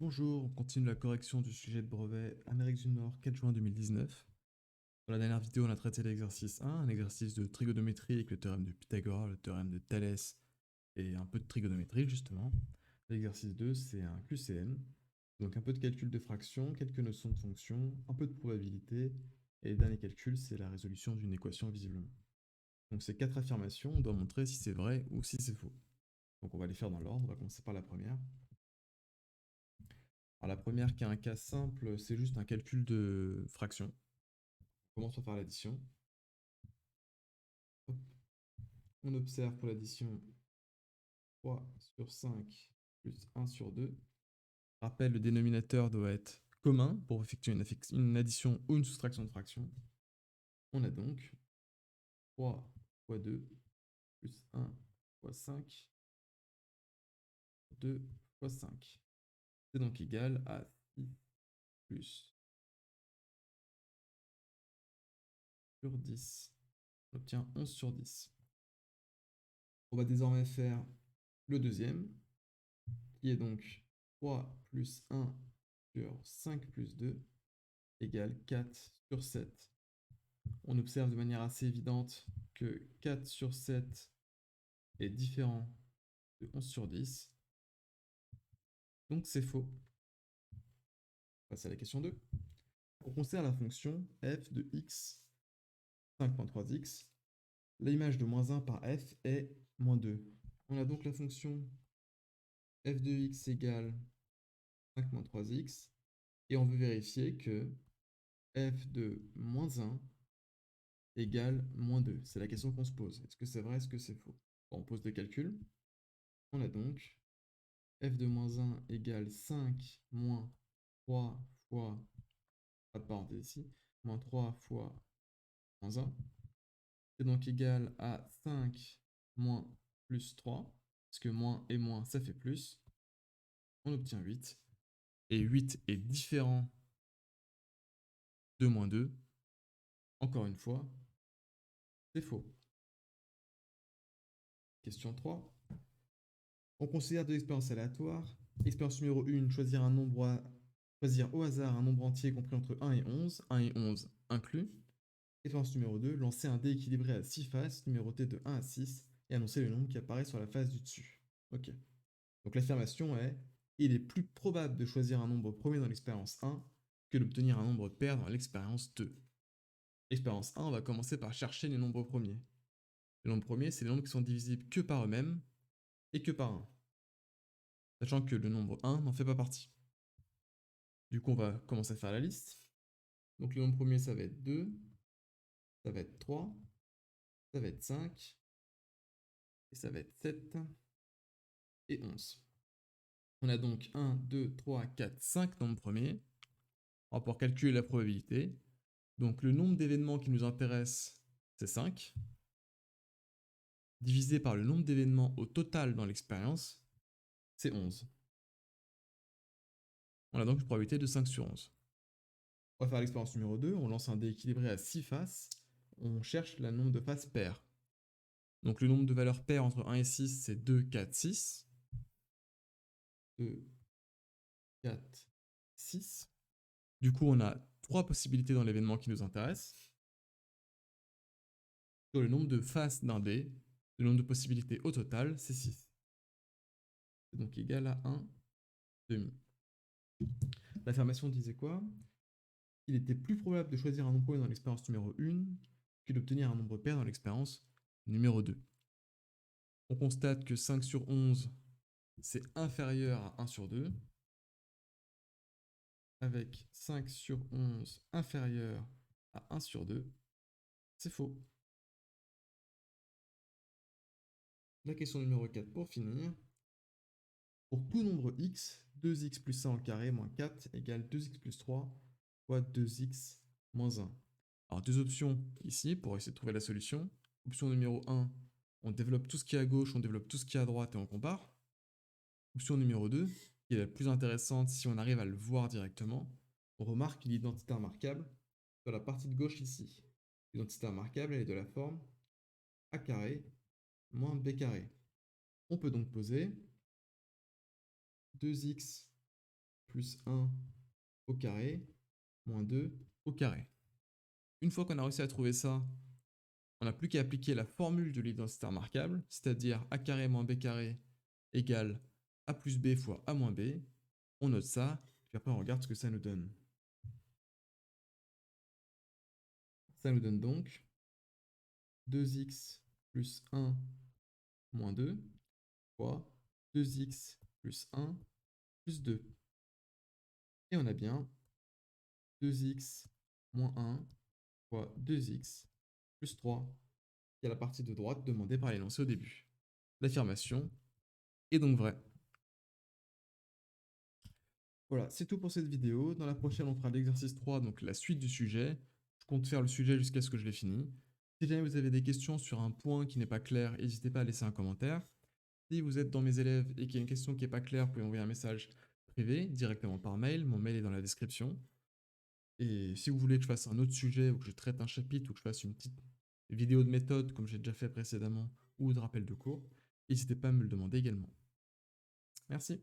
Bonjour, on continue la correction du sujet de brevet Amérique du Nord, 4 juin 2019. Dans la dernière vidéo, on a traité l'exercice 1, un exercice de trigonométrie avec le théorème de Pythagore, le théorème de Thalès et un peu de trigonométrie justement. L'exercice 2, c'est un QCM, donc un peu de calcul de fractions, quelques notions de fonctions, un peu de probabilité, et le dernier calcul, c'est la résolution d'une équation visiblement. Donc ces 4 affirmations, on doit montrer si c'est vrai ou si c'est faux. Donc on va les faire dans l'ordre, on va commencer par la première. Alors la première qui est un cas simple, c'est juste un calcul de fraction. On commence par faire l'addition. On observe pour l'addition 3 sur 5 plus 1 sur 2. Rappel, le dénominateur doit être commun pour effectuer une addition ou une soustraction de fraction. On a donc 3 fois 2 plus 1 fois 5, 2 fois 5. C'est donc égal à 6 plus sur 10. On obtient 11 sur 10. On va désormais faire le deuxième, qui est donc 3 plus 1 sur 5 plus 2 égale 4 sur 7. On observe de manière assez évidente que 4 sur 7 est différent de 11 sur 10. Donc c'est faux. On passe à la question 2. On considère la fonction f de x 5.3x. L'image de moins 1 par f est moins 2. On a donc la fonction f de x égale 5.3x. Et on veut vérifier que f de moins 1 égale moins 2. C'est la question qu'on se pose. Est-ce que c'est vrai, est-ce que c'est faux? Bon, on pose des calculs. On a donc f de moins 1 égale 5 moins 3 fois, pas de parenthèse ici, moins 3 fois moins 1. C'est donc égal à 5 moins plus 3, parce que moins et moins, ça fait plus. On obtient 8. Et 8 est différent de moins 2. Encore une fois, c'est faux. Question 3. On considère deux expériences aléatoires. Expérience numéro 1, choisir au hasard un nombre entier compris entre 1 et 11, 1 et 11 inclus. Expérience numéro 2, lancer un dé équilibré à 6 faces, numéroté de 1 à 6, et annoncer le nombre qui apparaît sur la face du dessus. Ok. Donc l'affirmation est: il est plus probable de choisir un nombre premier dans l'expérience 1 que d'obtenir un nombre pair dans l'expérience 2. L'expérience 1, on va commencer par chercher les nombres premiers. Les nombres premiers, c'est les nombres qui sont divisibles que par eux-mêmes et que par 1. Sachant que le nombre 1 n'en fait pas partie. Du coup, on va commencer à faire la liste. Donc le nombre premier, ça va être 2, ça va être 3, ça va être 5, et ça va être 7 et 11. On a donc 1, 2, 3, 4, 5 nombres premiers. On va pouvoir calculer la probabilité. Donc le nombre d'événements qui nous intéresse, c'est 5, divisé par le nombre d'événements au total dans l'expérience, c'est 11. On a donc une probabilité de 5 sur 11. On va faire l'expérience numéro 2, on lance un dé équilibré à 6 faces, on cherche le nombre de faces paires. Donc le nombre de valeurs paires entre 1 et 6, c'est 2, 4, 6. 2, 4, 6. Du coup, on a 3 possibilités dans l'événement qui nous intéresse. Sur le nombre de faces d'un dé, le nombre de possibilités au total, c'est 6. C'est donc égal à 1 demi. L'affirmation disait quoi? Il était plus probable de choisir un nombre premier dans l'expérience numéro 1 que d'obtenir un nombre pair dans l'expérience numéro 2. On constate que 5 sur 11, c'est inférieur à 1 sur 2, avec 5 sur 11 inférieur à 1 sur 2, c'est faux. La question numéro 4 pour finir. Pour tout nombre x, 2x plus 1 au carré moins 4 égale 2x plus 3 fois 2x moins 1. Alors deux options ici pour essayer de trouver la solution. Option numéro 1, on développe tout ce qui est à gauche, on développe tout ce qui est à droite et on compare. Option numéro 2, qui est la plus intéressante si on arrive à le voir directement, on remarque l'identité remarquable sur la partie de gauche ici. L'identité remarquable, elle est de la forme a carré moins b carré. On peut donc poser 2x plus 1 au carré moins 2 au carré. Une fois qu'on a réussi à trouver ça, on n'a plus qu'à appliquer la formule de l'identité remarquable, c'est-à-dire a carré moins b carré égale a plus b fois a moins b. On note ça, puis après on regarde ce que ça nous donne. Ça nous donne donc 2x plus 1 moins 2 fois 2x plus 1 plus 2. Et on a bien 2x moins 1 fois 2x plus 3, qui est la partie de droite demandée par l'énoncé au début. L'affirmation est donc vraie. Voilà, c'est tout pour cette vidéo. Dans la prochaine, on fera l'exercice 3, donc la suite du sujet. Je compte faire le sujet jusqu'à ce que je l'ai fini. Si jamais vous avez des questions sur un point qui n'est pas clair, n'hésitez pas à laisser un commentaire. Si vous êtes dans mes élèves et qu'il y a une question qui n'est pas claire, vous pouvez envoyer un message privé directement par mail. Mon mail est dans la description. Et si vous voulez que je fasse un autre sujet ou que je traite un chapitre ou que je fasse une petite vidéo de méthode comme j'ai déjà fait précédemment ou de rappel de cours, n'hésitez pas à me le demander également. Merci.